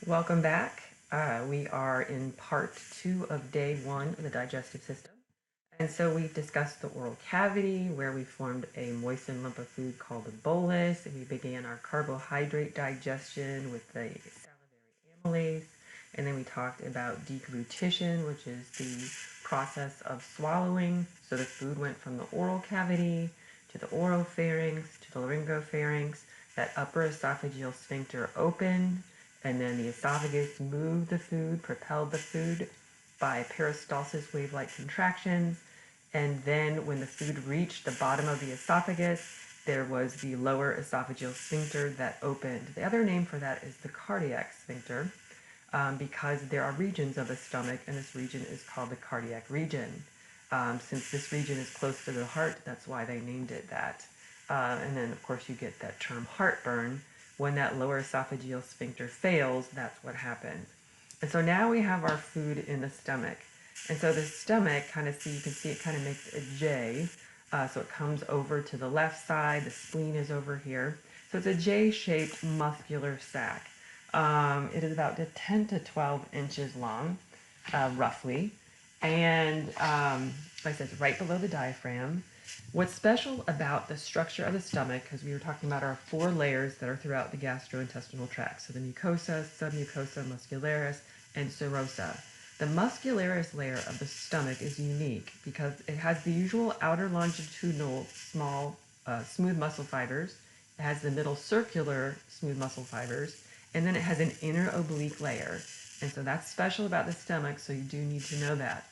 Welcome back. We are in part 2 of day 1 of the digestive system. And so we've discussed the oral cavity, where we formed a moistened lump of food called a bolus, and we began our carbohydrate digestion with the salivary amylase. And then we talked about deglutition, which is the process of swallowing. So the food went from the oral cavity to the oropharynx to the laryngopharynx. That upper esophageal sphincter opened, and then the esophagus moved the food, propelled the food by peristalsis wave-like contractions. And then when the food reached the bottom of the esophagus, there was the lower esophageal sphincter that opened. The other name for that is the cardiac sphincter, because there are regions of the stomach, and this region is called the cardiac region. Since this region is close to the heart, that's why they named it that. And then, of course, you get that term heartburn. When that lower esophageal sphincter fails, that's what happens. And so now we have our food in the stomach. And so the stomach, you can see it kind of makes a J. So it comes over to the left side. The spleen is over here. So it's a J-shaped muscular sac. It is about 10 to 12 inches long, roughly. And like I said, it's right below the diaphragm. What's special about the structure of the stomach, because we were talking about our 4 layers that are throughout the gastrointestinal tract. So the mucosa, submucosa, muscularis, and serosa. The muscularis layer of the stomach is unique because it has the usual outer longitudinal small smooth muscle fibers. It has the middle circular smooth muscle fibers, and then it has an inner oblique layer. And so that's special about the stomach, so you do need to know that.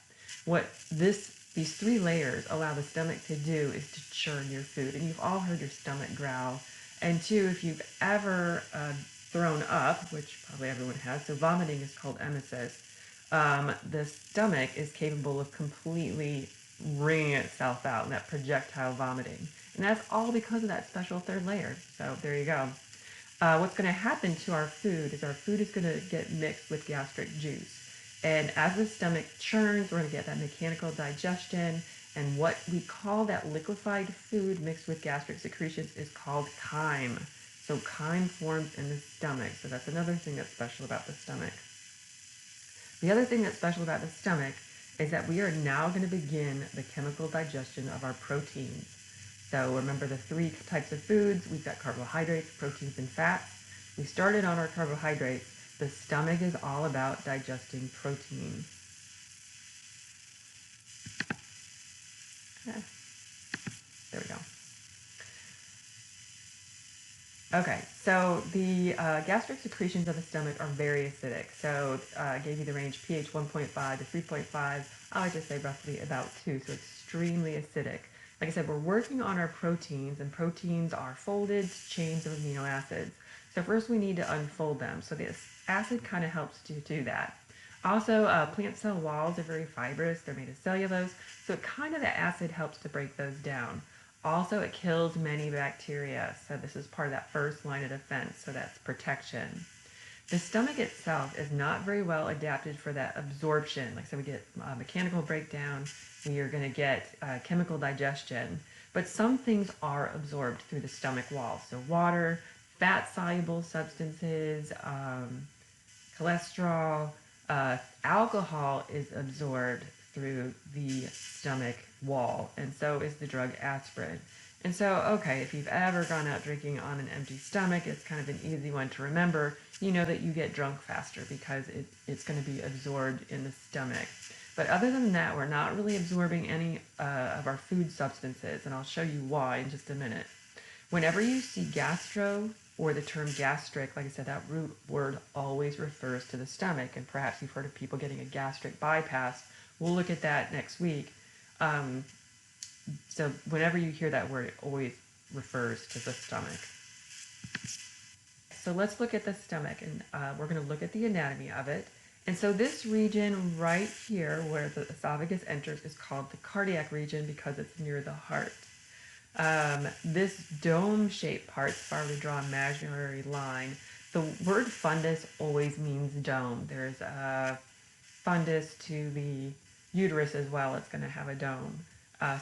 What these 3 layers allow the stomach to do is to churn your food. And you've all heard your stomach growl. And 2, if you've ever thrown up, which probably everyone has, so vomiting is called emesis, the stomach is capable of completely wringing itself out in that projectile vomiting. And that's all because of that special 3rd layer. So there you go. What's going to happen to our food is our food is going to get mixed with gastric juice. And as the stomach churns, we're going to get that mechanical digestion. And what we call that liquefied food mixed with gastric secretions is called chyme. So chyme forms in the stomach. So that's another thing that's special about the stomach. The other thing that's special about the stomach is that we are now going to begin the chemical digestion of our proteins. So remember the 3 types of foods. We've got carbohydrates, proteins, and fats. We started on our carbohydrates. The stomach is all about digesting protein. There we go. Okay, so the gastric secretions of the stomach are very acidic. So I gave you the range pH 1.5 to 3.5. I like to say roughly about 2, so extremely acidic. Like I said, we're working on our proteins, and proteins are folded chains of amino acids. So first we need to unfold them. So this acid kind of helps to do that. Also, plant cell walls are very fibrous. They're made of cellulose. So the acid helps to break those down. Also, it kills many bacteria. So this is part of that first line of defense. So that's protection. The stomach itself is not very well adapted for that absorption. Like I said, we get mechanical breakdown. We are going to get chemical digestion. But some things are absorbed through the stomach wall. So water, fat-soluble substances, cholesterol, alcohol is absorbed through the stomach wall, and so is the drug aspirin. And so, okay, if you've ever gone out drinking on an empty stomach, it's kind of an easy one to remember. You know that you get drunk faster because it's going to be absorbed in the stomach. But other than that, we're not really absorbing any of our food substances, and I'll show you why in just a minute. Whenever you see gastro or the term gastric, like I said, that root word always refers to the stomach, and perhaps you've heard of people getting a gastric bypass. We'll look at that next week. So whenever you hear that word, it always refers to the stomach. So let's look at the stomach, and we're going to look at the anatomy of it. And so this region right here where the esophagus enters is called the cardiac region because it's near the heart. This dome-shaped part, if I were to draw an imaginary line, the word fundus always means dome. There's a fundus to the uterus as well. It's going to have a dome.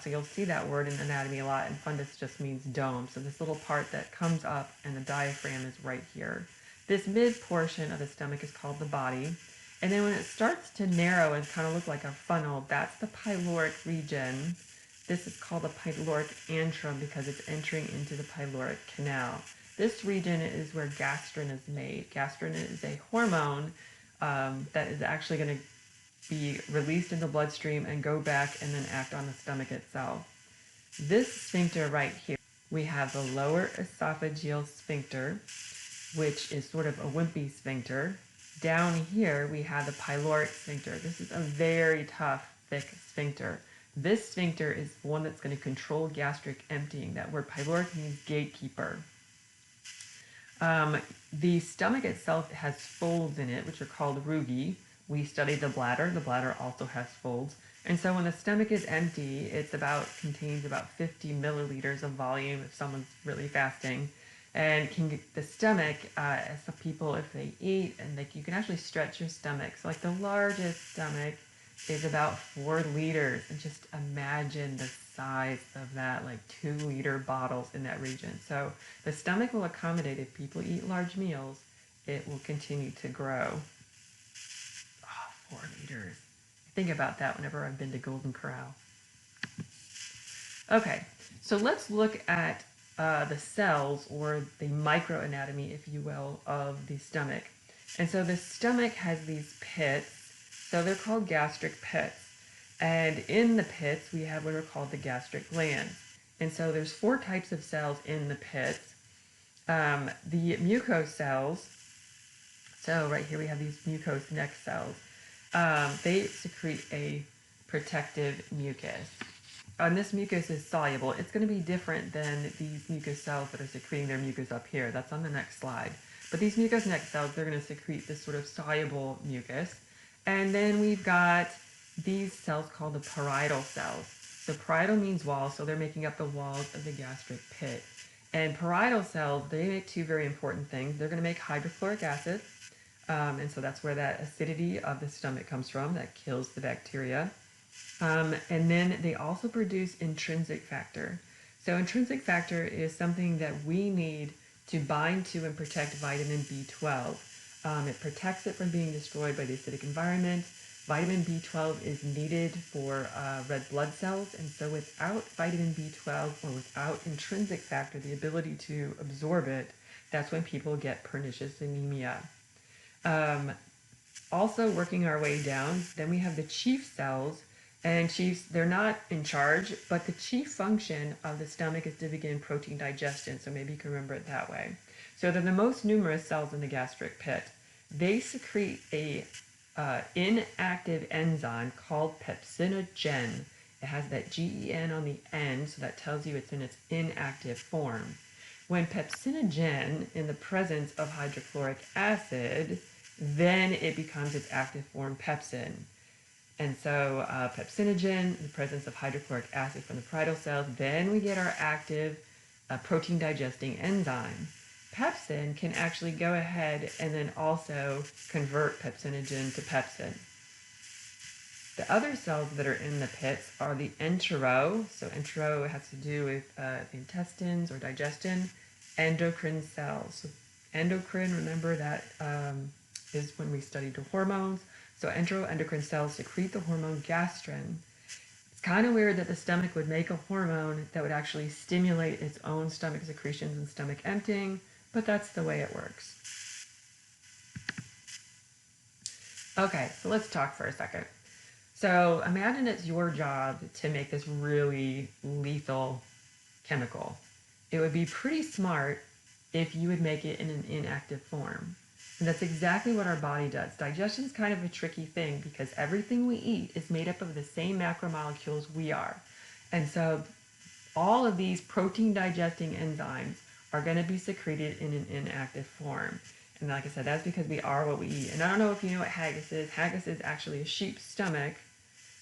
So you'll see that word in anatomy a lot, and fundus just means dome. So this little part that comes up and the diaphragm is right here. This mid portion of the stomach is called the body. And then when it starts to narrow and kind of look like a funnel, that's the pyloric region. This is called the pyloric antrum because it's entering into the pyloric canal. This region is where gastrin is made. Gastrin is a hormone that is actually going to be released in the bloodstream and go back and then act on the stomach itself. This sphincter right here, we have the lower esophageal sphincter, which is sort of a wimpy sphincter. Down here, we have the pyloric sphincter. This is a very tough, thick sphincter. This sphincter is one that's going to control gastric emptying. That word pyloric means gatekeeper. The stomach itself has folds in it, which are called rugae. We studied the bladder. The bladder also has folds. And so when the stomach is empty, contains about 50 milliliters of volume if someone's really fasting. And the stomach, some people, if they eat, and you can actually stretch your stomach. So like the largest stomach is about 4 liters. And just imagine the size of that, like 2-liter bottles in that region. So the stomach will accommodate if people eat large meals, it will continue to grow. 4 liters. I think about that whenever I've been to Golden Corral. Okay, so let's look at the cells, or the microanatomy, if you will, of the stomach. And so the stomach has these pits, so they're called gastric pits. And in the pits, we have what are called the gastric glands. And so there's 4 types of cells in the pits. The mucose cells, so right here we have these mucose neck cells. They secrete a protective mucus. And this mucus is soluble. It's going to be different than these mucus cells that are secreting their mucus up here. That's on the next slide. But these mucous neck cells, they're going to secrete this sort of soluble mucus. And then we've got these cells called the parietal cells. So parietal means wall, so they're making up the walls of the gastric pit. And parietal cells, they make 2 very important things. They're going to make hydrochloric acid. And so that's where that acidity of the stomach comes from, that kills the bacteria. And then they also produce intrinsic factor. So intrinsic factor is something that we need to bind to and protect vitamin B12. It protects it from being destroyed by the acidic environment. Vitamin B12 is needed for red blood cells, and so without vitamin B12 or without intrinsic factor, the ability to absorb it, that's when people get pernicious anemia. Also working our way down, then we have the chief cells, and chiefs, they're not in charge, but the chief function of the stomach is to begin protein digestion, so maybe you can remember it that way. So they're the most numerous cells in the gastric pit. They secrete a inactive enzyme called pepsinogen. It has that GEN on the end, so that tells you it's in its inactive form. When pepsinogen, in the presence of hydrochloric acid, then it becomes its active form pepsin. And so pepsinogen, in the presence of hydrochloric acid from the parietal cells, then we get our active protein digesting enzyme. Pepsin can actually go ahead and then also convert pepsinogen to pepsin. The other cells that are in the pits are the entero. So entero has to do with the intestines or digestion. Endocrine cells. So endocrine, remember that is when we studied the hormones. So enteroendocrine cells secrete the hormone gastrin. It's kind of weird that the stomach would make a hormone that would actually stimulate its own stomach secretions and stomach emptying, but that's the way it works. Okay, so let's talk for a second. So imagine it's your job to make this really lethal chemical. It would be pretty smart if you would make it in an inactive form. And that's exactly what our body does. Digestion is kind of a tricky thing because everything we eat is made up of the same macromolecules we are. And so all of these protein digesting enzymes are going to be secreted in an inactive form. And like I said, that's because we are what we eat. And I don't know if you know what haggis is. Haggis is actually a sheep's stomach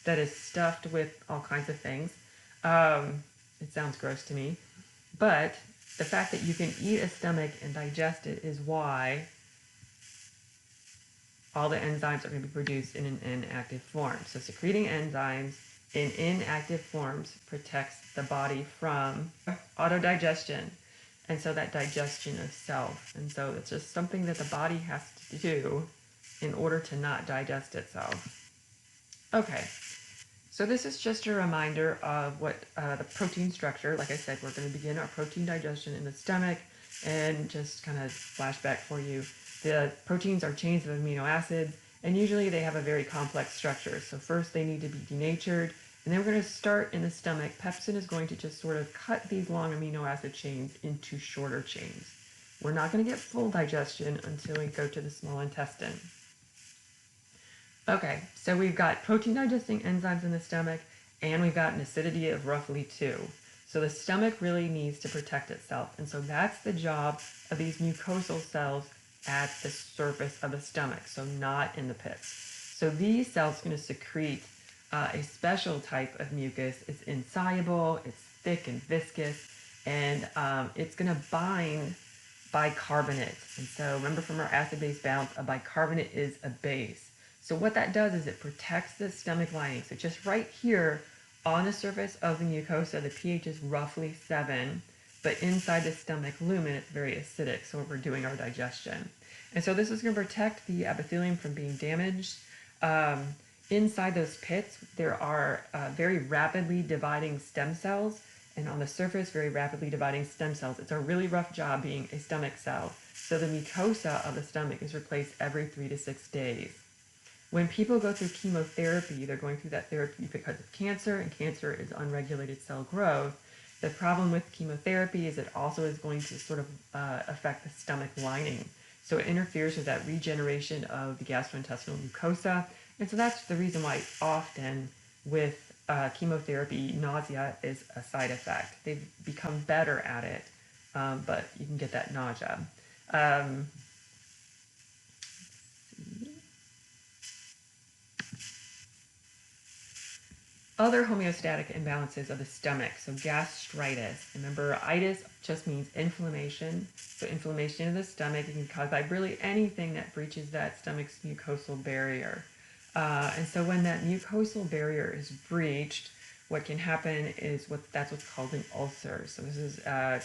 that is stuffed with all kinds of things. It sounds gross to me. But the fact that you can eat a stomach and digest it is why all the enzymes are going to be produced in an inactive form. So secreting enzymes in inactive forms protects the body from autodigestion. And so that digestion of self. And so it's just something that the body has to do in order to not digest itself. Okay, so this is just a reminder of what the protein structure, like I said, we're going to begin our protein digestion in the stomach, and just kind of flashback for you. The proteins are chains of amino acids, and usually they have a very complex structure. So first they need to be denatured, and then we're going to start in the stomach. Pepsin is going to just sort of cut these long amino acid chains into shorter chains. We're not going to get full digestion until we go to the small intestine. Okay, so we've got protein digesting enzymes in the stomach, and we've got an acidity of roughly 2. So the stomach really needs to protect itself, and so that's the job of these mucosal cells at the surface of the stomach, so not in the pits. So these cells are going to secrete a special type of mucus. It's insoluble, it's thick and viscous, and it's going to bind bicarbonate. And so remember from our acid-base balance, a bicarbonate is a base. So what that does is it protects the stomach lining. So just right here on the surface of the mucosa, the pH is roughly 7, but inside the stomach lumen, it's very acidic, so we're doing our digestion. And so this is going to protect the epithelium from being damaged. Inside those pits, there are very rapidly dividing stem cells, and on the surface, very rapidly dividing stem cells. It's a really rough job being a stomach cell. So the mucosa of the stomach is replaced every 3 to 6 days. When people go through chemotherapy, they're going through that therapy because of cancer, and cancer is unregulated cell growth. The problem with chemotherapy is it also is going to sort of affect the stomach lining. So it interferes with that regeneration of the gastrointestinal mucosa. And so that's the reason why often with chemotherapy, nausea is a side effect. They've become better at it, but you can get that nausea. Other homeostatic imbalances of the stomach, so gastritis. Remember, itis just means inflammation. So inflammation of the stomach can be caused by really anything that breaches that stomach's mucosal barrier. And so when that mucosal barrier is breached, what can happen is that's what's called an ulcer. So this is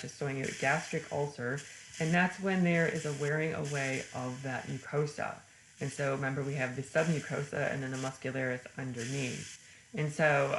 just showing you a gastric ulcer, and that's when there is a wearing away of that mucosa. And so remember, we have the submucosa and then the muscularis underneath. And so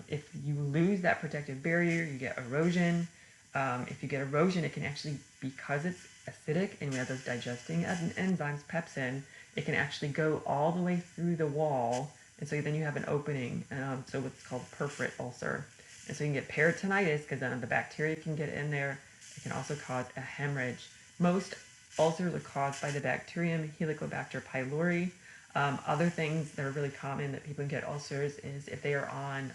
if you lose that protective barrier, you get erosion. If you get erosion, it can actually, because it's acidic and we have those digesting enzymes, pepsin, it can actually go all the way through the wall. And so then you have an opening, so what's called perforate ulcer. And so you can get peritonitis because then the bacteria can get in there. It can also cause a hemorrhage. Most ulcers are caused by the bacterium Helicobacter pylori. Other things that are really common that people can get ulcers is if they are on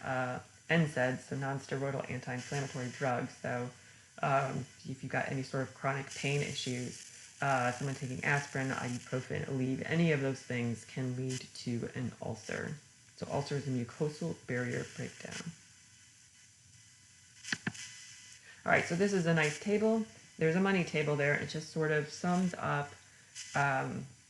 NSAIDs, so non-steroidal anti-inflammatory drugs. So if you've got any sort of chronic pain issues, someone taking aspirin, ibuprofen, Aleve, any of those things can lead to an ulcer. So ulcer is a mucosal barrier breakdown. All right, so this is a nice table. There's a money table there. It just sort of sums up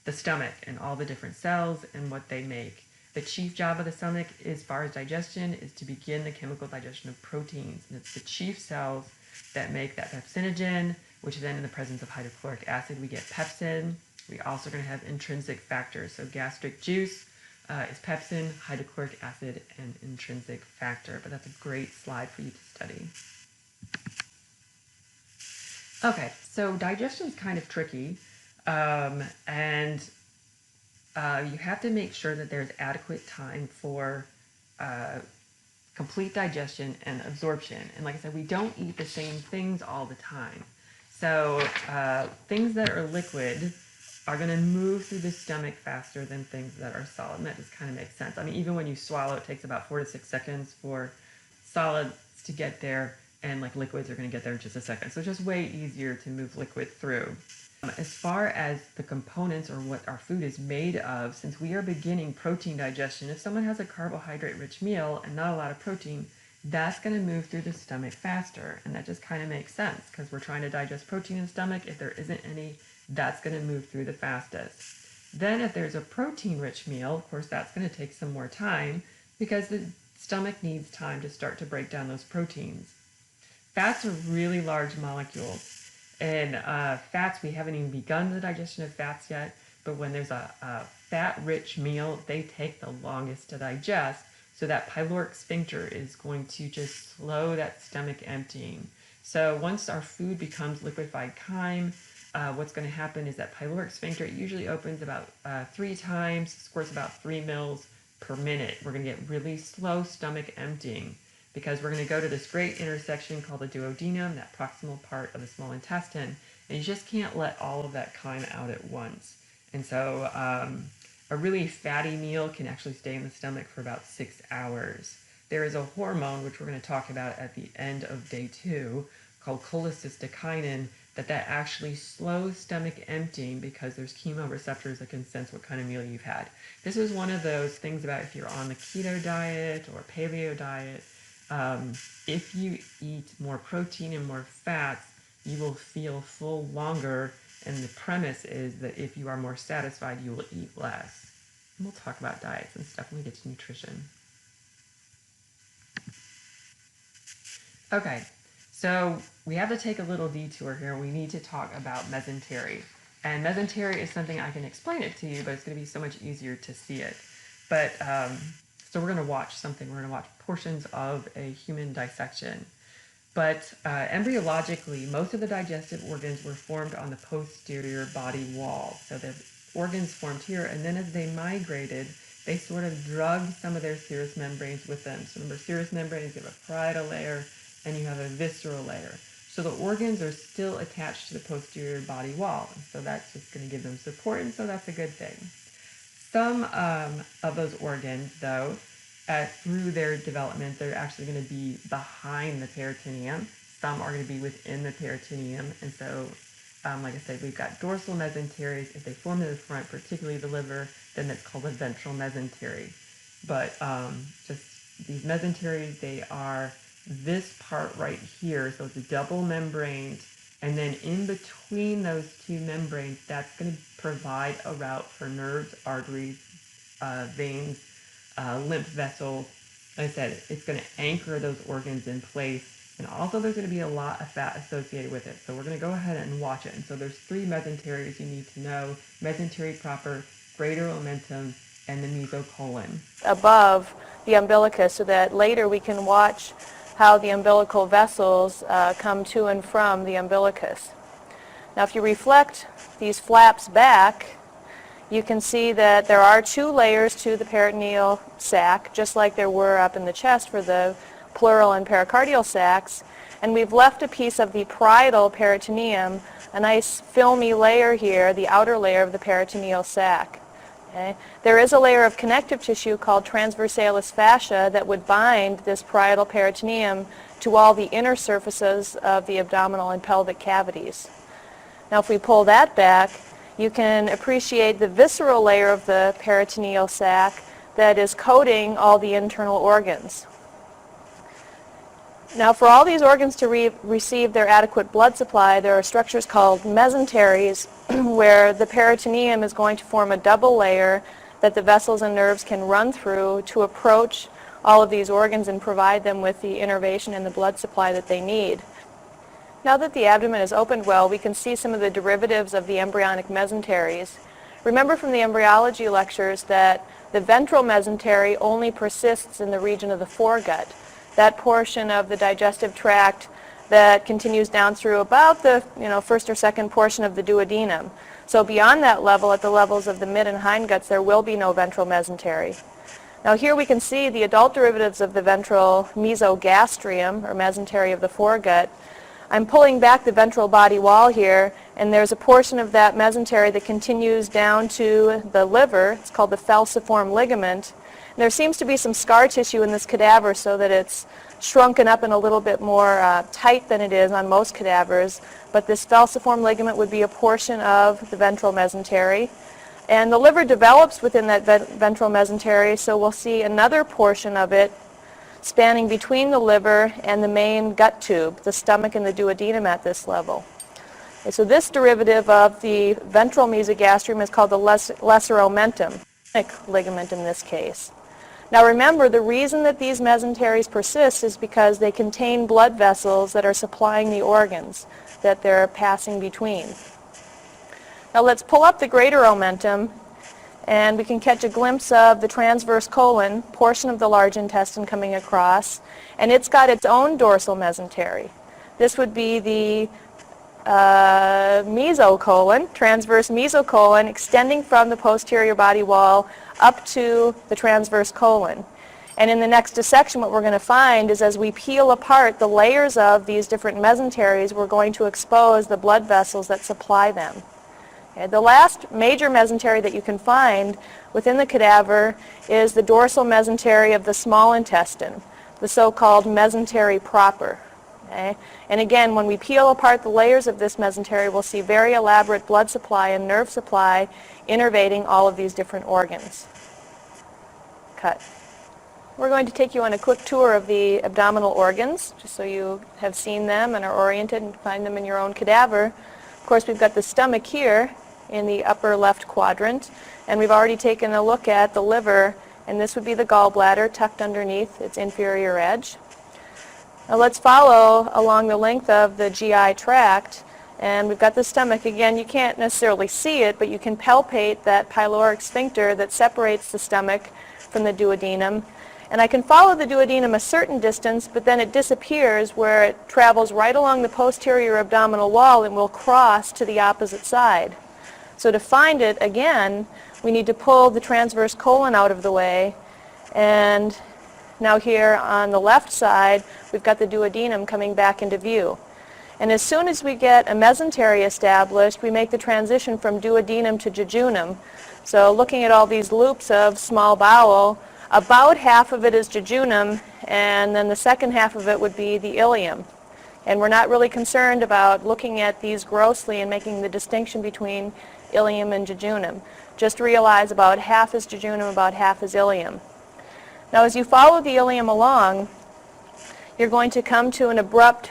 the stomach and all the different cells and what they make. The chief job of the stomach, as far as digestion, is to begin the chemical digestion of proteins. And it's the chief cells that make that pepsinogen, which then in the presence of hydrochloric acid, we get pepsin. We also are going to have intrinsic factors. So gastric juice is pepsin, hydrochloric acid, and intrinsic factor. But that's a great slide for you to study. Okay, so digestion is kind of tricky. And you have to make sure that there's adequate time for complete digestion and absorption. And like I said, we don't eat the same things all the time. So things that are liquid are going to move through the stomach faster than things that are solid. And that just kind of makes sense. I mean, even when you swallow, it takes about 4 to 6 seconds for solids to get there, and like liquids are going to get there in just a second. So it's just way easier to move liquid through. As far as the components or what our food is made of, since we are beginning protein digestion, if someone has a carbohydrate-rich meal and not a lot of protein, that's going to move through the stomach faster. And that just kind of makes sense because we're trying to digest protein in the stomach. If there isn't any, that's going to move through the fastest. Then if there's a protein-rich meal, of course, that's going to take some more time because the stomach needs time to start to break down those proteins. Fats are really large molecules. And fats, we haven't even begun the digestion of fats yet, but when there's a fat-rich meal, they take the longest to digest. So that pyloric sphincter is going to just slow that stomach emptying. So once our food becomes liquefied chyme, what's going to happen is that pyloric sphincter usually opens about 3 times, squirts about 3 mils per minute. We're going to get really slow stomach emptying because we're going to go to this great intersection called the duodenum, that proximal part of the small intestine, and you just can't let all of that chyme out at once. And so a really fatty meal can actually stay in the stomach for about 6 hours. There is a hormone, which we're going to talk about at the end of day 2, called cholecystokinin, that actually slows stomach emptying because there's chemoreceptors that can sense what kind of meal you've had. This is one of those things about if you're on the keto diet or paleo diet, if you eat more protein and more fats, you will feel full longer, and the premise is that if you are more satisfied, you will eat less. And we'll talk about diets and stuff when we get to nutrition. Okay, so we have to take a little detour here. We need to talk about mesentery. And mesentery is something I can explain it to you, but it's going to be so much easier to see it. But so we're going to watch something. We're going to watch portions of a human dissection. But embryologically, most of the digestive organs were formed on the posterior body wall. So the organs formed here, and then as they migrated, they sort of drug some of their serous membranes with them. So remember, serous membranes, you have a parietal layer, and you have a visceral layer. So the organs are still attached to the posterior body wall. So that's just going to give them support, and so that's a good thing. Some of those organs, though, through their development, they're actually going to be behind the peritoneum. Some are going to be within the peritoneum. And so, like I said, we've got dorsal mesenteries. If they form in the front, particularly the liver, then it's called a ventral mesentery. But just these mesenteries, they are this part right here. So it's a double membrane. And then in between those two membranes, that's going to provide a route for nerves, arteries, veins, lymph vessels. Like I said, it's going to anchor those organs in place. And also there's going to be a lot of fat associated with it. So we're going to go ahead and watch it. And so there's 3 mesenteries you need to know. Mesentery proper, greater omentum, and the mesocolon. Above the umbilicus so that later we can watch how the umbilical vessels come to and from the umbilicus. Now if you reflect these flaps back, you can see that there are 2 layers to the peritoneal sac, just like there were up in the chest for the pleural and pericardial sacs. And we've left a piece of the parietal peritoneum, a nice filmy layer here, the outer layer of the peritoneal sac. Okay. There is a layer of connective tissue called transversalis fascia that would bind this parietal peritoneum to all the inner surfaces of the abdominal and pelvic cavities. Now if we pull that back, you can appreciate the visceral layer of the peritoneal sac that is coating all the internal organs. Now for all these organs to receive their adequate blood supply, there are structures called mesenteries where the peritoneum is going to form a double layer that the vessels and nerves can run through to approach all of these organs and provide them with the innervation and the blood supply that they need. Now that the abdomen is opened well, we can see some of the derivatives of the embryonic mesenteries. Remember from the embryology lectures that the ventral mesentery only persists in the region of the foregut, that portion of the digestive tract that continues down through about the first or second portion of the duodenum. So beyond that level, at the levels of the mid and hindguts, there will be no ventral mesentery. Now here we can see the adult derivatives of the ventral mesogastrium, or mesentery of the foregut. I'm pulling back the ventral body wall here, and there's a portion of that mesentery that continues down to the liver. It's called the falciform ligament. And there seems to be some scar tissue in this cadaver so that it's shrunken up and a little bit more tight than it is on most cadavers. But this falciform ligament would be a portion of the ventral mesentery. And the liver develops within that ventral mesentery, so we'll see another portion of it spanning between the liver and the main gut tube, the stomach and the duodenum at this level. And so this derivative of the ventral mesogastrium is called the lesser omentum ligament in this case. Now remember, the reason that these mesenteries persist is because they contain blood vessels that are supplying the organs that they're passing between. Now let's pull up the greater omentum, and we can catch a glimpse of the transverse colon, portion of the large intestine coming across, and it's got its own dorsal mesentery. This would be the mesocolon, transverse mesocolon, extending from the posterior body wall up to the transverse colon. And in the next dissection, what we're going to find is as we peel apart the layers of these different mesenteries, we're going to expose the blood vessels that supply them. Okay, the last major mesentery that you can find within the cadaver is the dorsal mesentery of the small intestine, the so-called mesentery proper. Okay? And again, when we peel apart the layers of this mesentery, we'll see very elaborate blood supply and nerve supply innervating all of these different organs. Cut. We're going to take you on a quick tour of the abdominal organs, just so you have seen them and are oriented and find them in your own cadaver. Of course, we've got the stomach here in the upper left quadrant, and we've already taken a look at the liver, and this would be the gallbladder tucked underneath its inferior edge. Now let's follow along the length of the GI tract, and we've got the stomach. Again, you can't necessarily see it, but you can palpate that pyloric sphincter that separates the stomach from the duodenum. And I can follow the duodenum a certain distance, but then it disappears where it travels right along the posterior abdominal wall and will cross to the opposite side. So to find it, again, we need to pull the transverse colon out of the way, and now here on the left side, we've got the duodenum coming back into view. And as soon as we get a mesentery established, we make the transition from duodenum to jejunum. So looking at all these loops of small bowel, about half of it is jejunum, and then the second half of it would be the ileum. And we're not really concerned about looking at these grossly and making the distinction between ileum and jejunum. Just realize about half is jejunum, about half is ileum. Now as you follow the ileum along, you're going to come to an abrupt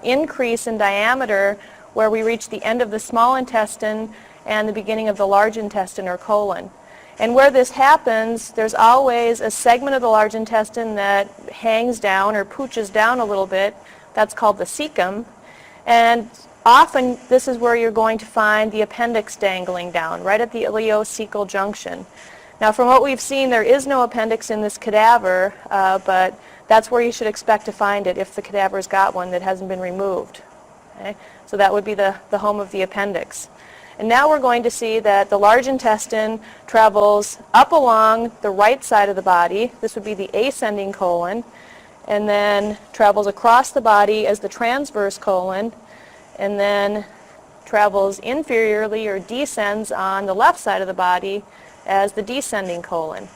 increase in diameter where we reach the end of the small intestine and the beginning of the large intestine or colon. And where this happens, there's always a segment of the large intestine that hangs down or pooches down a little bit. That's called the cecum. And often this is where you're going to find the appendix dangling down, right at the ileocecal junction. Now from what we've seen, there is no appendix in this cadaver, but that's where you should expect to find it if the cadaver's got one that hasn't been removed. Okay? So that would be the home of the appendix. And now we're going to see that the large intestine travels up along the right side of the body. This would be the ascending colon, and then travels across the body as the transverse colon, and then travels inferiorly or descends on the left side of the body as the descending colon.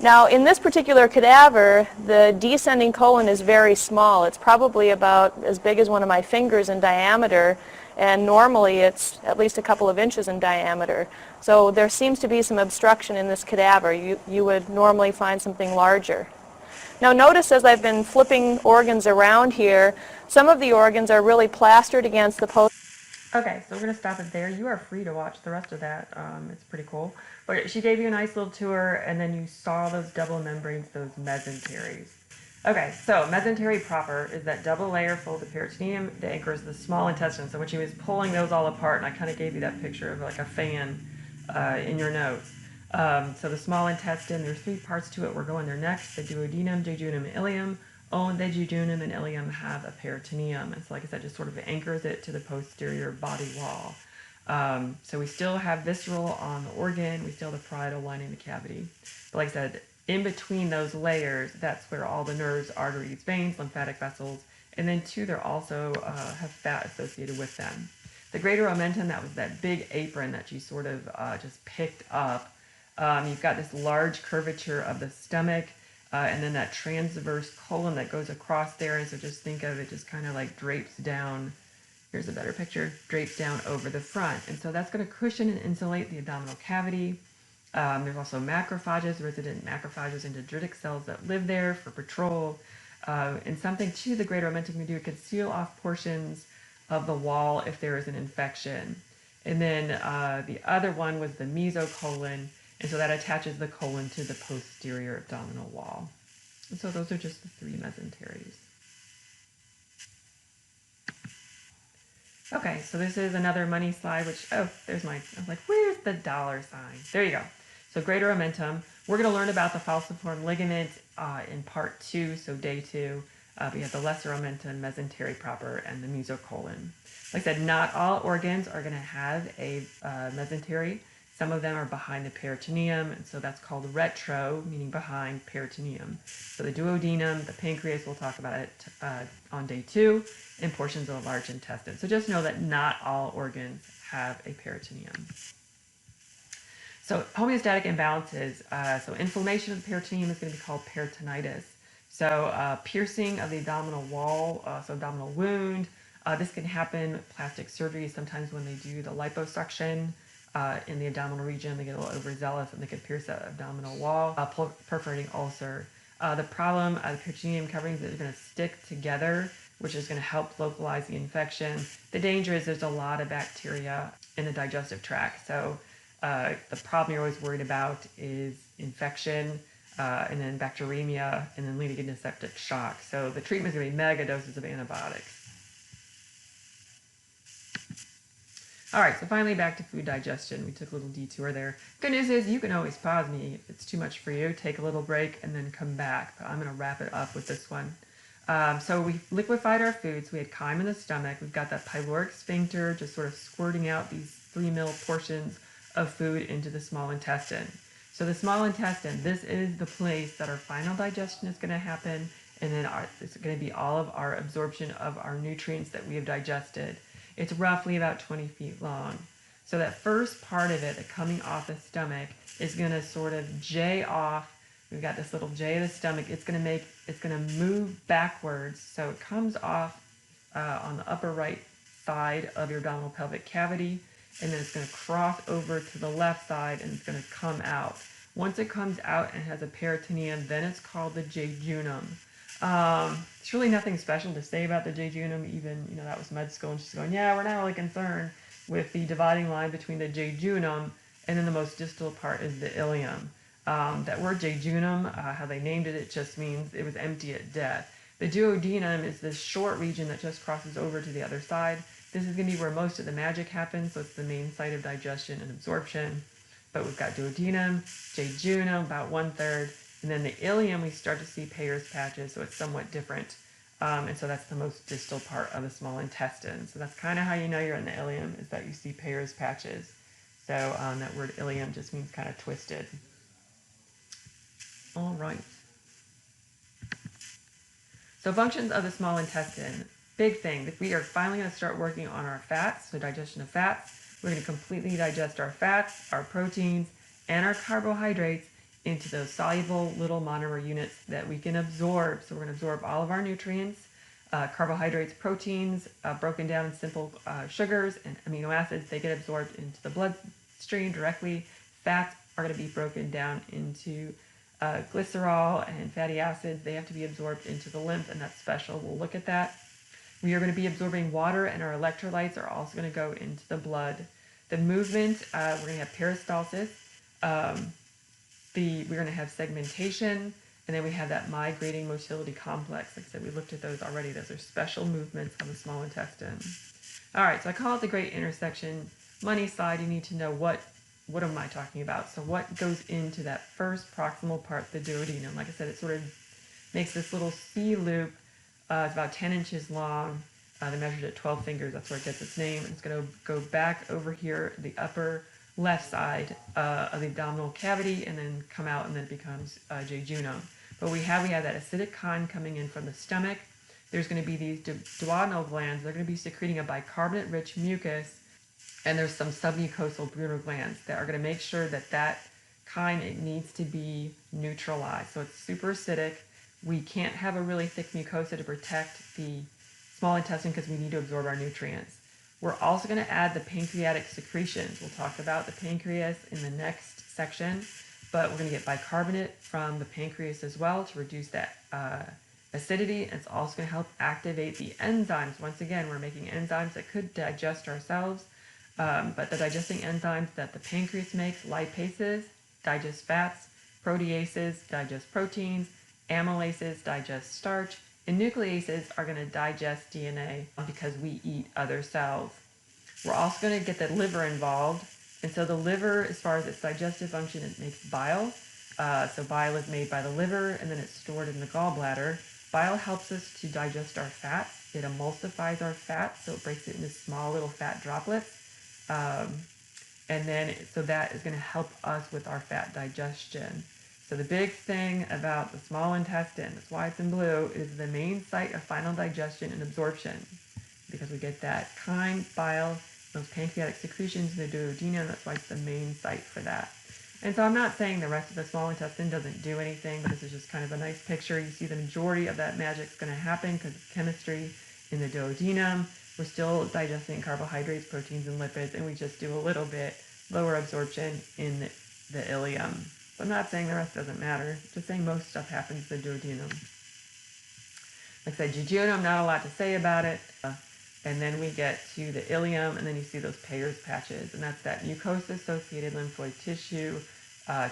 Now in this particular cadaver, the descending colon is very small. It's probably about as big as one of my fingers in diameter, and normally it's at least a couple of inches in diameter. So there seems to be some obstruction in this cadaver. You would normally find something larger. Now notice as I've been flipping organs around here, some of the organs are really plastered against the post. Okay, so we're going to stop it there. You are free to watch the rest of that. It's pretty cool. But she gave you a nice little tour, and then you saw those double membranes, those mesenteries. Okay, so mesentery proper is that double layer full of the peritoneum that anchors the small intestine. So when she was pulling those all apart, and I kind of gave you that picture of like a fan in your notes. So the small intestine, there's three parts to it. We're going there next. The duodenum, jejunum, and ileum. Only the jejunum and ileum have a peritoneum. And so like I said, just sort of anchors it to the posterior body wall. So we still have visceral on the organ. We still have the parietal lining the cavity. But like I said, in between those layers, that's where all the nerves, arteries, veins, lymphatic vessels, and then too, they're also have fat associated with them. The greater omentum, that was that big apron that you sort of just picked up. You've got this large curvature of the stomach, and then that transverse colon that goes across there. And so just think of it just kind of like drapes down. Here's a better picture, drapes down over the front. And so that's going to cushion and insulate the abdominal cavity. There's also macrophages, resident macrophages and dendritic cells that live there for patrol. And something too the greater omentum can do, it can seal off portions of the wall if there is an infection. And then the other one was the mesocolon, And so that attaches the colon to the posterior abdominal wall. And so those are just the three mesenteries. Okay, so this is another money slide, which, oh, there's my, I was like, where's the dollar sign? There you go. So greater omentum. We're going to learn about the falciform ligament in part 2, so day 2. We have the lesser omentum, mesentery proper, and the mesocolon. Like I said, not all organs are going to have a mesentery. Some of them are behind the peritoneum, and so that's called retro, meaning behind peritoneum. So the duodenum, the pancreas, we'll talk about it on day 2, and portions of the large intestine. So just know that not all organs have a peritoneum. So homeostatic imbalances, so inflammation of the peritoneum is going to be called peritonitis. So piercing of the abdominal wall, so abdominal wound. This can happen with plastic surgery. Sometimes when they do the liposuction in the abdominal region, they get a little overzealous and they can pierce that abdominal wall, perforating ulcer. The problem, the peritoneum coverings are going to stick together, which is going to help localize the infection. The danger is there's a lot of bacteria in the digestive tract. So the problem you're always worried about is infection, and then bacteremia, and then leading into septic shock. So the treatment is going to be mega doses of antibiotics. All right, so finally back to food digestion. We took a little detour there. Good news is you can always pause me if it's too much for you, take a little break, and then come back. But I'm going to wrap it up with this one. So we liquefied our foods. We had chyme in the stomach. We've got that pyloric sphincter just sort of squirting out these 3 ml portions of food into the small intestine. So the small intestine, this is the place that our final digestion is going to happen, and then it's going to be all of our absorption of our nutrients that we have digested. It's roughly about 20 feet long. So that first part of it, the coming off the stomach, is going to sort of J off. We've got this little J of the stomach. It's going to move backwards. So it comes off on the upper right side of your abdominal pelvic cavity, and then it's going to cross over to the left side, and it's going to come out. Once it comes out and has a peritoneum, then it's called the jejunum. It's really nothing special to say about the jejunum. Even, that was med school, and she's going, yeah, we're not really concerned with the dividing line between the jejunum, and then the most distal part is the ileum. That word jejunum, how they named it, it just means it was empty at death. The duodenum is this short region that just crosses over to the other side. This is going to be where most of the magic happens, so it's the main site of digestion and absorption. But we've got duodenum, jejunum, about 1/3, and then the ileum we start to see Peyer's patches, so it's somewhat different. And so that's the most distal part of the small intestine. So that's kind of how you know you're in the ileum, is that you see Peyer's patches. So that word ileum just means kind of twisted. All right. So functions of the small intestine, big thing. We are finally going to start working on our fats, so digestion of fats. We're going to completely digest our fats, our proteins, and our carbohydrates into those soluble little monomer units that we can absorb. So we're going to absorb all of our nutrients, carbohydrates, proteins, broken down in simple sugars and amino acids. They get absorbed into the bloodstream directly. Fats are going to be broken down into glycerol and fatty acids. They have to be absorbed into the lymph, and that's special. We'll look at that. We are going to be absorbing water, and our electrolytes are also going to go into the blood. The movement, we're going to have peristalsis. We're going to have segmentation, and then we have that migrating motility complex. Like I said, we looked at those already. Those are special movements of the small intestine. All right, so I call it the great intersection. Money slide, you need to know what am I talking about? So what goes into that first proximal part, the duodenum? Like I said, it sort of makes this little C loop. It's about 10 inches long. They measured it 12 fingers. That's where it gets its name. And it's going to go back over here, the upper left side of the abdominal cavity, and then come out, and then it becomes jejunum. But we have that acidic chyme coming in from the stomach. There's going to be these duodenal glands. They're going to be secreting a bicarbonate-rich mucus, and there's some submucosal Brunner glands that are going to make sure that chyme, it needs to be neutralized. So it's super acidic. We can't have a really thick mucosa to protect the small intestine because we need to absorb our nutrients. We're also going to add the pancreatic secretions. We'll talk about the pancreas in the next section, but we're going to get bicarbonate from the pancreas as well to reduce that acidity. It's also going to help activate the enzymes. Once again, we're making enzymes that could digest ourselves, but the digesting enzymes that the pancreas makes, lipases, digest fats, proteases digest proteins, amylases digest starch, and nucleases are going to digest DNA because we eat other cells. We're also going to get the liver involved. And so the liver, as far as its digestive function, it makes bile. So bile is made by the liver and then it's stored in the gallbladder. Bile helps us to digest our fats. It emulsifies our fat, so it breaks it into small little fat droplets. And then, so that is going to help us with our fat digestion. So the big thing about the small intestine, that's why it's in blue, is the main site of final digestion and absorption. Because we get that chyme, bile, those pancreatic secretions in the duodenum, that's why it's the main site for that. And so I'm not saying the rest of the small intestine doesn't do anything, but this is just kind of a nice picture. You see the majority of that magic's going to happen because of chemistry in the duodenum. We're still digesting carbohydrates, proteins, and lipids, and we just do a little bit lower absorption in the ileum. So I'm not saying the rest doesn't matter, just saying most stuff happens in the duodenum. Like I said, jejunum, not a lot to say about it. And then we get to the ileum, and then you see those Peyer's patches, and that's that mucosa-associated lymphoid tissue,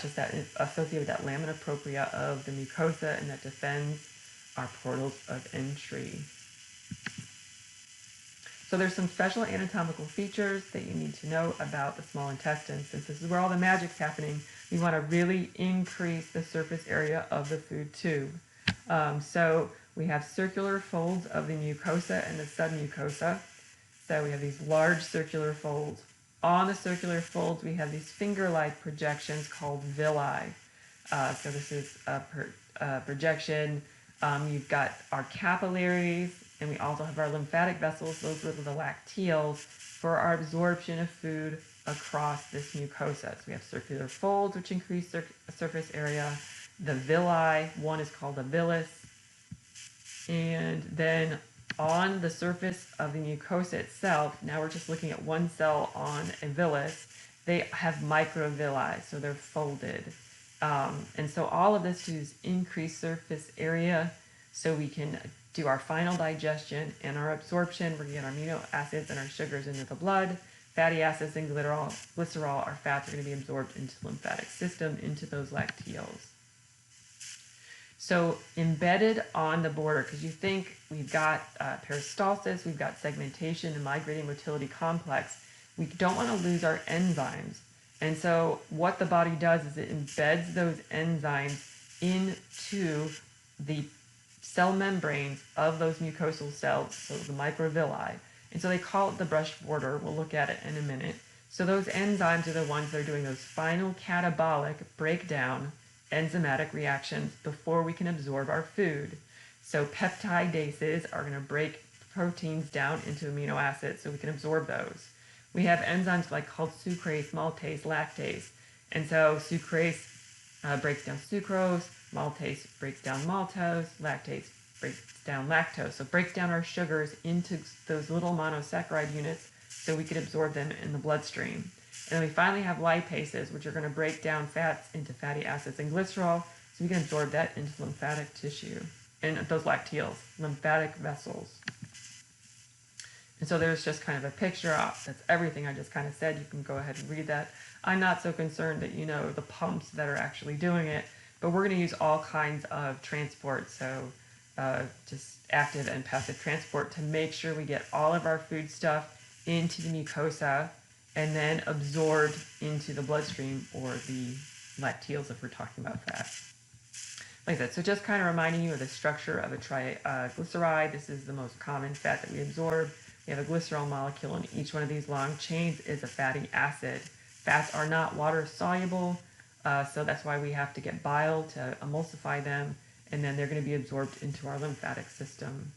just that associated with that lamina propria of the mucosa, and that defends our portals of entry. So there's some special anatomical features that you need to know about the small intestine. Since this is where all the magic's happening, we want to really increase the surface area of the food tube. So we have circular folds of the mucosa and the submucosa. So we have these large circular folds. On the circular folds, we have these finger-like projections called villi. So this is a projection. You've got our capillaries, and we also have our lymphatic vessels. Those are the lacteals for our absorption of food across this mucosa. So we have circular folds, which increase surface area. The villi, one is called a villus. And then on the surface of the mucosa itself, now we're just looking at one cell on a villus, they have microvilli, so they're folded. And so all of this is increased surface area so we can do our final digestion and our absorption. We're going to get our amino acids and our sugars into the blood. Fatty acids and glycerol, our fats, are going to be absorbed into the lymphatic system, into those lacteals. So embedded on the border, because you think we've got peristalsis, we've got segmentation and migrating motility complex, we don't want to lose our enzymes. And so what the body does is it embeds those enzymes into the cell membranes of those mucosal cells, so the microvilli. And so they call it the brush border. We'll look at it in a minute. So those enzymes are the ones that are doing those final catabolic breakdown enzymatic reactions before we can absorb our food. So peptidases are going to break proteins down into amino acids so we can absorb those. We have enzymes like called sucrase, maltase, lactase. And so sucrase breaks down sucrose, maltase breaks down maltose, lactase breaks down lactose. So it breaks down our sugars into those little monosaccharide units so we can absorb them in the bloodstream. And then we finally have lipases, which are going to break down fats into fatty acids and glycerol, so we can absorb that into lymphatic tissue. And those lacteals, lymphatic vessels. And so there's just kind of a picture. That's everything I just kind of said. You can go ahead and read that. I'm not so concerned that you know the pumps that are actually doing it, but we're going to use all kinds of transport, so just active and passive transport, to make sure we get all of our food stuff into the mucosa and then absorbed into the bloodstream or the lacteals if we're talking about fat. Like that. So just kind of reminding you of the structure of a triglyceride. This is the most common fat that we absorb. We have a glycerol molecule, and each one of these long chains is a fatty acid. Fats are not water soluble, so that's why we have to get bile to emulsify them, and then they're going to be absorbed into our lymphatic system.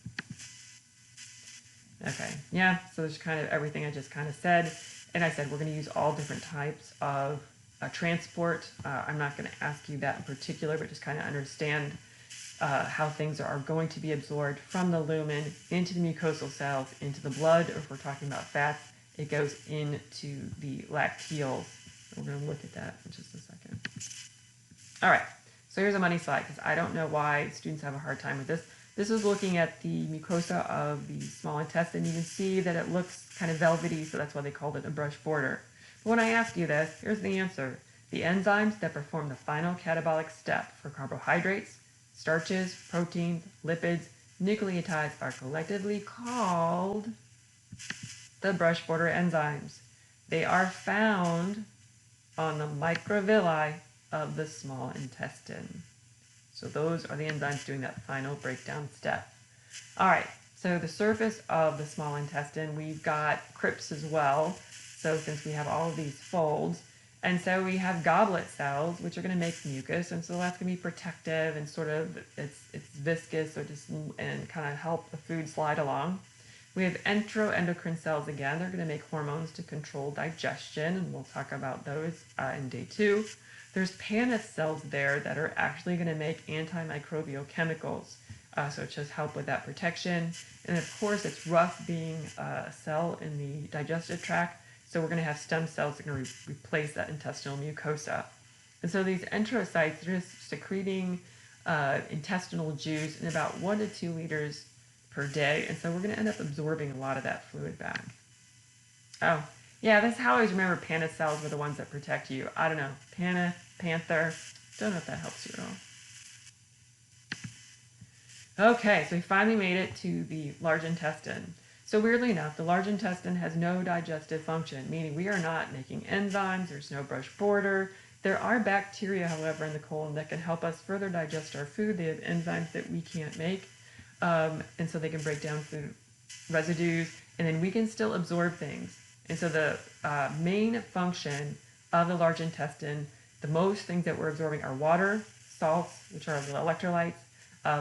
Okay, yeah, so there's kind of everything I just kind of said. And I said we're going to use all different types of transport. I'm not going to ask you that in particular, but just kind of understand how things are going to be absorbed from the lumen into the mucosal cells, into the blood, or if we're talking about fats, it goes into the lacteals. We're going to look at that in just a second. All right, so here's a money slide, because I don't know why students have a hard time with this. This is looking at the mucosa of the small intestine. You can see that it looks kind of velvety, so that's why they called it a brush border. But when I ask you this, here's the answer. The enzymes that perform the final catabolic step for carbohydrates, starches, proteins, lipids, nucleotides are collectively called the brush border enzymes. They are found on the microvilli of the small intestine. So those are the enzymes doing that final breakdown step. All right, so the surface of the small intestine, we've got crypts as well. So since we have all of these folds, and so we have goblet cells, which are going to make mucus, and so that's going to be protective and sort of it's viscous, so just and kind of help the food slide along. We have enteroendocrine cells again. They're going to make hormones to control digestion, and we'll talk about those in day 2. There's Paneth cells there that are actually going to make antimicrobial chemicals, so it just help with that protection. And of course, it's rough being a cell in the digestive tract, so we're going to have stem cells that are going to replace that intestinal mucosa. And so these enterocytes are just secreting intestinal juice in about 1 to 2 liters per day, and so we're going to end up absorbing a lot of that fluid back. Oh, yeah, that's how I always remember Paneth cells were the ones that protect you. I don't know, Paneth, Panther, don't know if that helps you at all. Okay, so we finally made it to the large intestine. So weirdly enough, the large intestine has no digestive function, meaning we are not making enzymes, there's no brush border. There are bacteria, however, in the colon that can help us further digest our food. They have enzymes that we can't make. And so they can break down food residues, and then we can still absorb things. And so the main function of the large intestine, the most things that we're absorbing are water, salts, which are the electrolytes,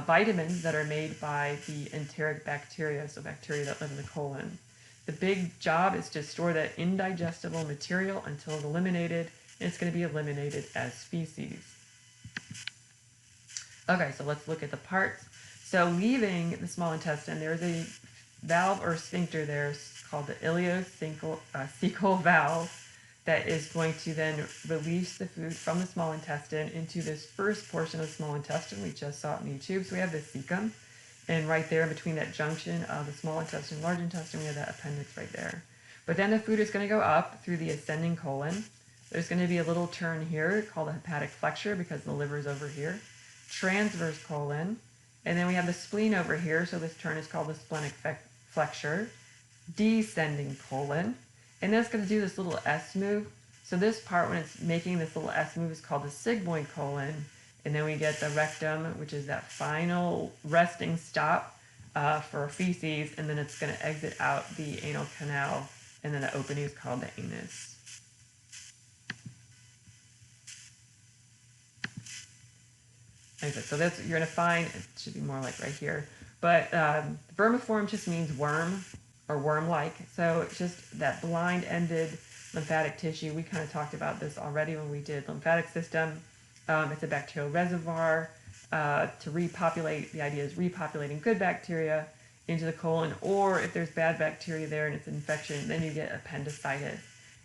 vitamins that are made by the enteric bacteria, so bacteria that live in the colon. The big job is to store that indigestible material until it's eliminated, and it's going to be eliminated as feces. Okay, so let's look at the parts. So leaving the small intestine, there's a valve or sphincter there called the ileocecal valve that is going to then release the food from the small intestine into this first portion of the small intestine. We just saw it in YouTube. So we have the cecum, and right there between that junction of the small intestine and large intestine, we have that appendix right there. But then the food is going to go up through the ascending colon. There's going to be a little turn here called a hepatic flexure because the liver is over here. Transverse colon, and then we have the spleen over here, so this turn is called the splenic flexure. Descending colon, and then it's going to do this little S move. So this part, when it's making this little S move, is called the sigmoid colon, and then we get the rectum, which is that final resting stop for feces, and then it's going to exit out the anal canal, and then the opening is called the anus. Like that. So that's you're going to find, it should be more like right here, but vermiform just means worm or worm-like. So it's just that blind-ended lymphatic tissue. We kind of talked about this already when we did lymphatic system. It's a bacterial reservoir. To repopulate, the idea is repopulating good bacteria into the colon, or if there's bad bacteria there and it's an infection, then you get appendicitis.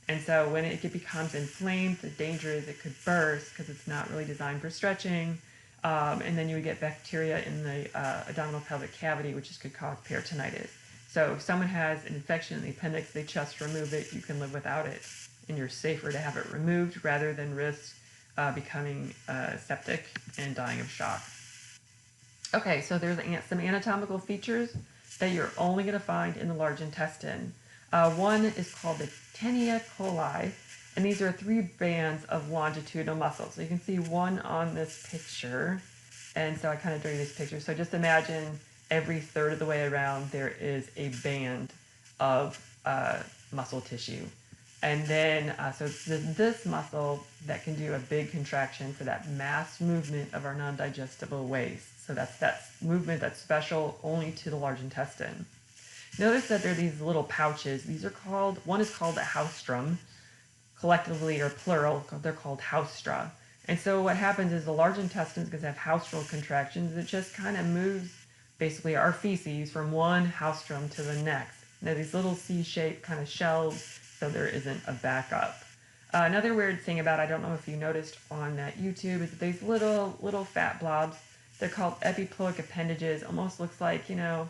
And so when it becomes inflamed, the danger is it could burst because it's not really designed for stretching. And then you would get bacteria in the abdominal pelvic cavity, which could cause peritonitis. So if someone has an infection in the appendix, they just remove it, you can live without it. And you're safer to have it removed rather than risk becoming septic and dying of shock. Okay, so there's some anatomical features that you're only going to find in the large intestine. One is called the tinea coli, and these are 3 bands of longitudinal muscles. So you can see one on this picture, and so I kind of drew this picture. So just imagine every third of the way around there is a band of muscle tissue. And then, so it's this muscle that can do a big contraction for that mass movement of our non-digestible waste. So that's that movement that's special only to the large intestine. Notice that there are these little pouches. These are called, one is called a haustrum, collectively or plural, they're called haustra. And so what happens is the large intestine is going to have haustral contractions. It just kind of moves basically our feces from one haustrum to the next. Now these little C-shaped kind of shelves, so there isn't a backup. Another weird thing about, I don't know if you noticed on that YouTube, is that these little fat blobs, they're called epiploic appendages. Almost looks like, you know,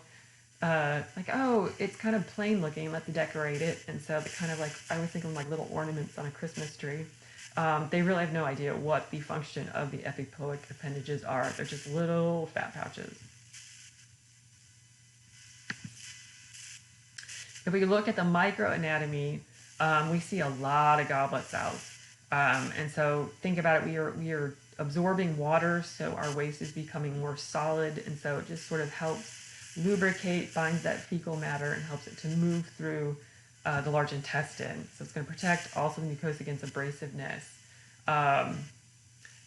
like, oh, it's kind of plain looking, let's decorate it. And so they're kind of like, I always think of them like little ornaments on a Christmas tree. They really have no idea what the function of the epiploic appendages are. They're just little fat pouches. If we look at the microanatomy, we see a lot of goblet cells. And so think about it, we are absorbing water, so our waste is becoming more solid, and so it just sort of helps lubricate, binds that fecal matter, and helps it to move through the large intestine. So it's going to protect also the mucosa against abrasiveness.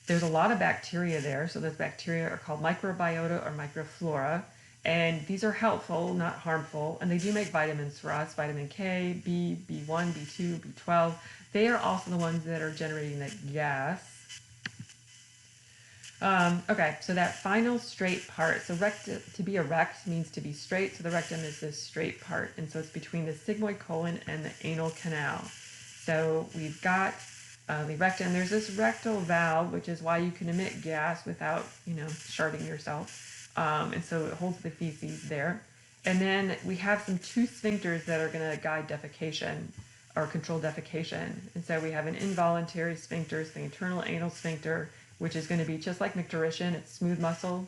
There's a lot of bacteria there, so those bacteria are called microbiota or microflora. And these are helpful, not harmful, and they do make vitamins for us, vitamin K, B, B1, B2, B12. They are also the ones that are generating that gas. Okay, so that final straight part, so to be erect means to be straight, so the rectum is this straight part, and so it's between the sigmoid colon and the anal canal. So we've got the rectum. There's this rectal valve, which is why you can emit gas without, sharding yourself. And so it holds the feces there. And then we have some two sphincters that are going to guide defecation or control defecation. And so we have an involuntary sphincter, it's the internal anal sphincter, which is going to be just like micturition, it's smooth muscle.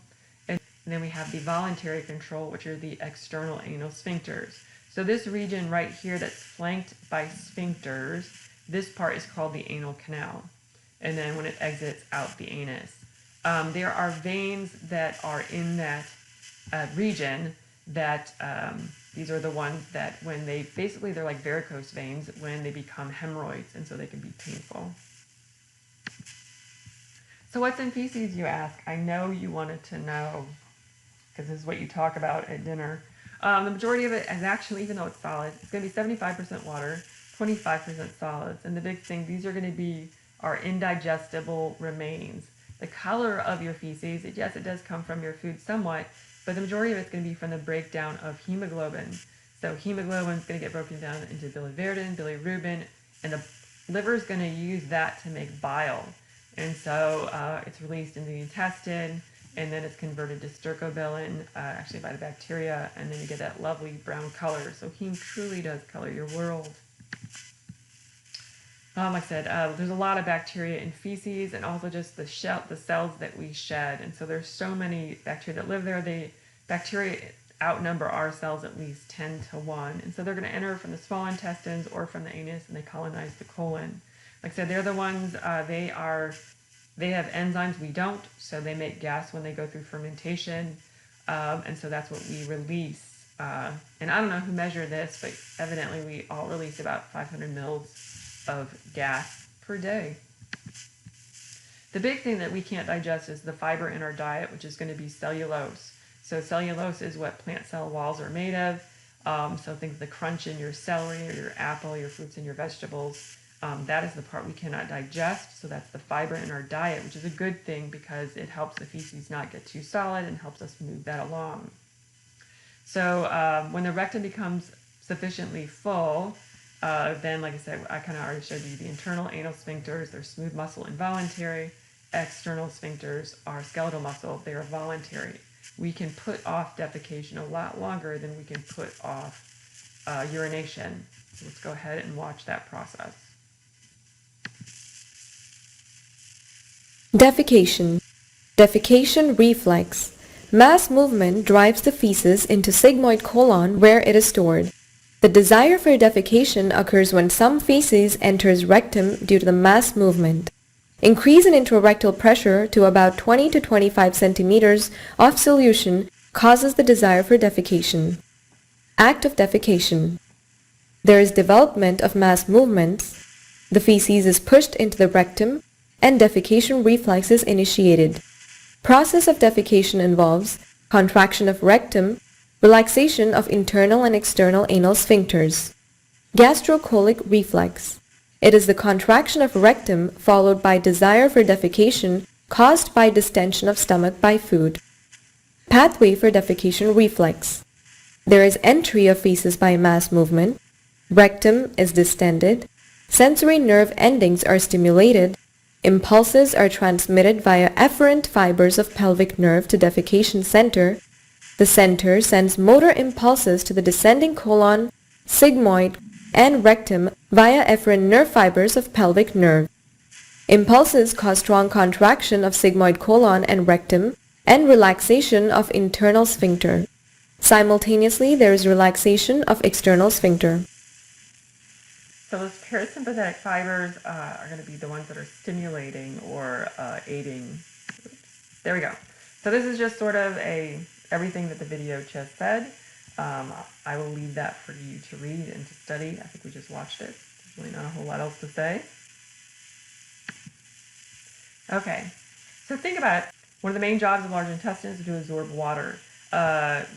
And then we have the voluntary control, which are the external anal sphincters. So this region right here that's flanked by sphincters, this part is called the anal canal. And then when it exits out the anus. There are veins that are in that region that these are the ones that when they're like varicose veins when they become hemorrhoids, and so they can be painful. So what's in feces, you ask? I know you wanted to know, because this is what you talk about at dinner. The majority of it is actually, even though it's solid, it's going to be 75% water, 25% solids. And the big thing, these are going to be our indigestible remains. The color of your feces, yes, it does come from your food somewhat, but the majority of it's going to be from the breakdown of hemoglobin. So hemoglobin is going to get broken down into biliverdin, bilirubin, and the liver is going to use that to make bile. And so it's released into the intestine, and then it's converted to stercobilin, actually by the bacteria, and then you get that lovely brown color. So heme truly does color your world. Like I said, there's a lot of bacteria in feces, and also just the cells that we shed. And so there's so many bacteria that live there. Bacteria outnumber our cells at least 10 to 1. And so they're going to enter from the small intestines or from the anus, and they colonize the colon. Like I said, they're the ones, they have enzymes we don't, so they make gas when they go through fermentation. And so that's what we release. And I don't know who measured this, but evidently we all release about 500 mils of gas per day. The big thing that we can't digest is the fiber in our diet, which is going to be cellulose. So cellulose is what plant cell walls are made of. So think of the crunch in your celery or your apple, your fruits and your vegetables. That is the part we cannot digest. So that's the fiber in our diet, which is a good thing because it helps the feces not get too solid and helps us move that along. So when the rectum becomes sufficiently full, then, like I said, I kind of already showed you the internal anal sphincters. They're smooth muscle involuntary. External sphincters are skeletal muscle. They are voluntary. We can put off defecation a lot longer than we can put off urination. So let's go ahead and watch that process. Defecation. Defecation reflex. Mass movement drives the feces into sigmoid colon where it is stored. The desire for defecation occurs when some feces enters rectum due to the mass movement. Increase in intrarectal pressure to about 20 to 25 centimeters of solution causes the desire for defecation. Act of defecation. There is development of mass movements. The feces is pushed into the rectum and defecation reflex is initiated. Process of defecation involves contraction of rectum, relaxation of internal and external anal sphincters. Gastrocolic reflex. It is the contraction of rectum followed by desire for defecation caused by distension of stomach by food. Pathway for defecation reflex. There is entry of feces by mass movement. Rectum is distended. Sensory nerve endings are stimulated. Impulses are transmitted via efferent fibers of pelvic nerve to defecation center. The center sends motor impulses to the descending colon, sigmoid, and rectum via efferent nerve fibers of pelvic nerve. Impulses cause strong contraction of sigmoid colon and rectum and relaxation of internal sphincter. Simultaneously, there is relaxation of external sphincter. So those parasympathetic fibers are going to be the ones that are stimulating or aiding. Oops, there we go. So this is just sort of everything that the video just said. I will leave that for you to read and to study. I think we just watched it. There's really not a whole lot else to say. Okay, so think about it. One of the main jobs of the large intestine is to absorb water.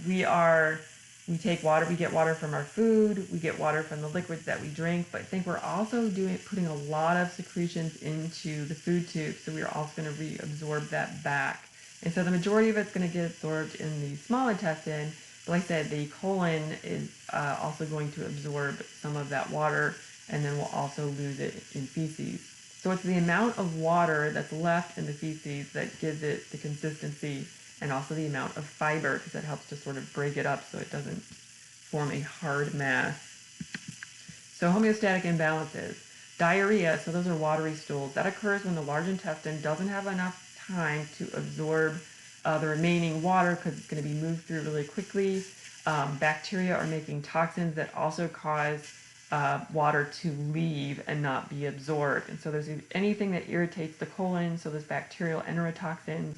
We take water, we get water from our food, we get water from the liquids that we drink, but I think we're also putting a lot of secretions into the food tube, so we're also going to reabsorb that back. And so the majority of it's going to get absorbed in the small intestine, but like I said, the colon is also going to absorb some of that water, and then we'll also lose it in feces. So it's the amount of water that's left in the feces that gives it the consistency, and also the amount of fiber, because that helps to sort of break it up so it doesn't form a hard mass. So homeostatic imbalances. Diarrhea, so those are watery stools. That occurs when the large intestine doesn't have enough time to absorb the remaining water because it's going to be moved through really quickly. Bacteria are making toxins that also cause water to leave and not be absorbed. And so there's anything that irritates the colon, so there's bacterial enterotoxins.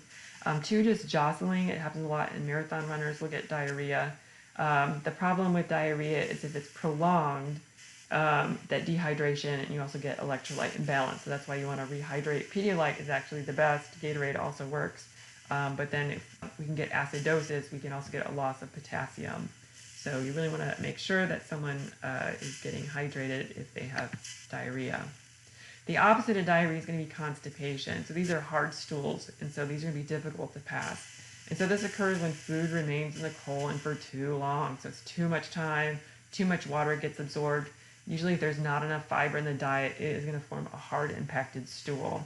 Two, just jostling. It happens a lot in marathon runners will get diarrhea. The problem with diarrhea is if it's prolonged, that dehydration, and you also get electrolyte imbalance. So that's why you want to rehydrate. Pedialyte is actually the best. Gatorade also works. But then if we can get acidosis, we can also get a loss of potassium. So you really want to make sure that someone is getting hydrated if they have diarrhea. The opposite of diarrhea is going to be constipation. So these are hard stools, and so these are going to be difficult to pass. And so this occurs when food remains in the colon for too long. So it's too much time, too much water gets absorbed. Usually if there's not enough fiber in the diet, it is going to form a hard impacted stool.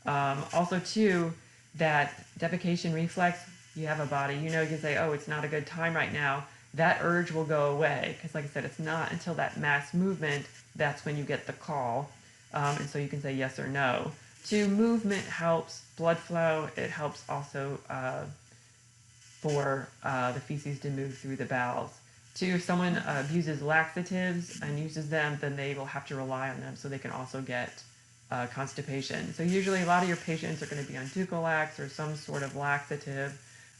Also too, that defecation reflex, you have a body, you know, you can say, oh, it's not a good time right now. That urge will go away because, like I said, it's not until that mass movement that's when you get the call. And so you can say yes or no. Two, movement helps blood flow. It helps also for the feces to move through the bowels. Two, if someone abuses laxatives and uses them, then they will have to rely on them so they can also get constipation. So usually a lot of your patients are going to be on Ducolax or some sort of laxative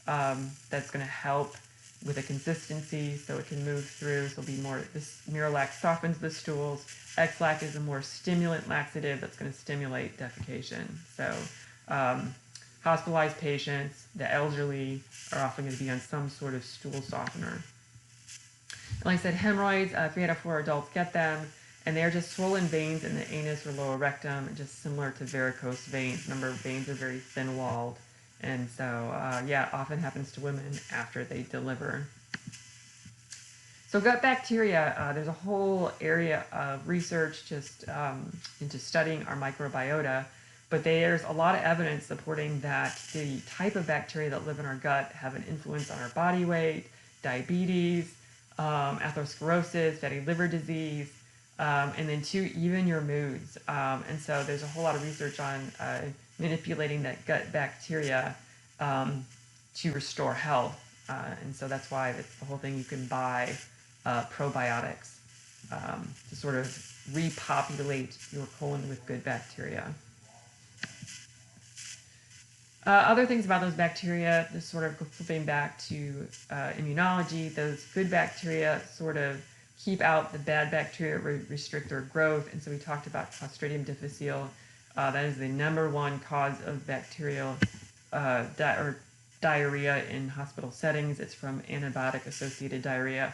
that's going to help with a consistency so it can move through. So it'll be more, this Miralax softens the stools. X-Lax is a more stimulant laxative that's going to stimulate defecation. So hospitalized patients, the elderly are often going to be on some sort of stool softener. And like I said, hemorrhoids, 3 out of 4 adults get them, and they're just swollen veins in the anus or lower rectum, just similar to varicose veins. Remember, veins are very thin-walled, and so, yeah, it often happens to women after they deliver. So gut bacteria, there's a whole area of research just into studying our microbiota, but there's a lot of evidence supporting that the type of bacteria that live in our gut have an influence on our body weight, diabetes, atherosclerosis, fatty liver disease, and then two, even your moods. And so there's a whole lot of research on manipulating that gut bacteria to restore health. And so that's why it's the whole thing you can buy probiotics to sort of repopulate your colon with good bacteria. Other things about those bacteria, just sort of flipping back to immunology, those good bacteria sort of keep out the bad bacteria, restrict their growth. And so we talked about Clostridium difficile. That is the #1 cause of bacterial or diarrhea in hospital settings. It's from antibiotic-associated diarrhea.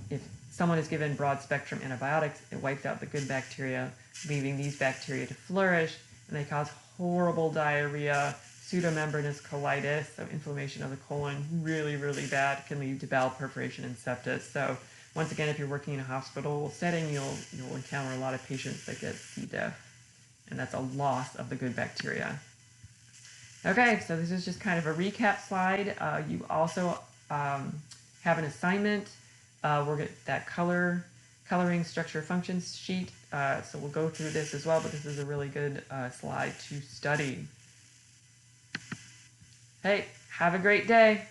If someone is given broad-spectrum antibiotics, it wipes out the good bacteria, leaving these bacteria to flourish, and they cause horrible diarrhea, pseudomembranous colitis, so inflammation of the colon, really, really bad, can lead to bowel perforation and sepsis. So once again, if you're working in a hospital setting, you'll encounter a lot of patients that get C. diff, and that's a loss of the good bacteria. Okay, so this is just kind of a recap slide. You also have an assignment. We're that color coloring structure functions sheet. So we'll go through this as well, but this is a really good slide to study. Hey, have a great day.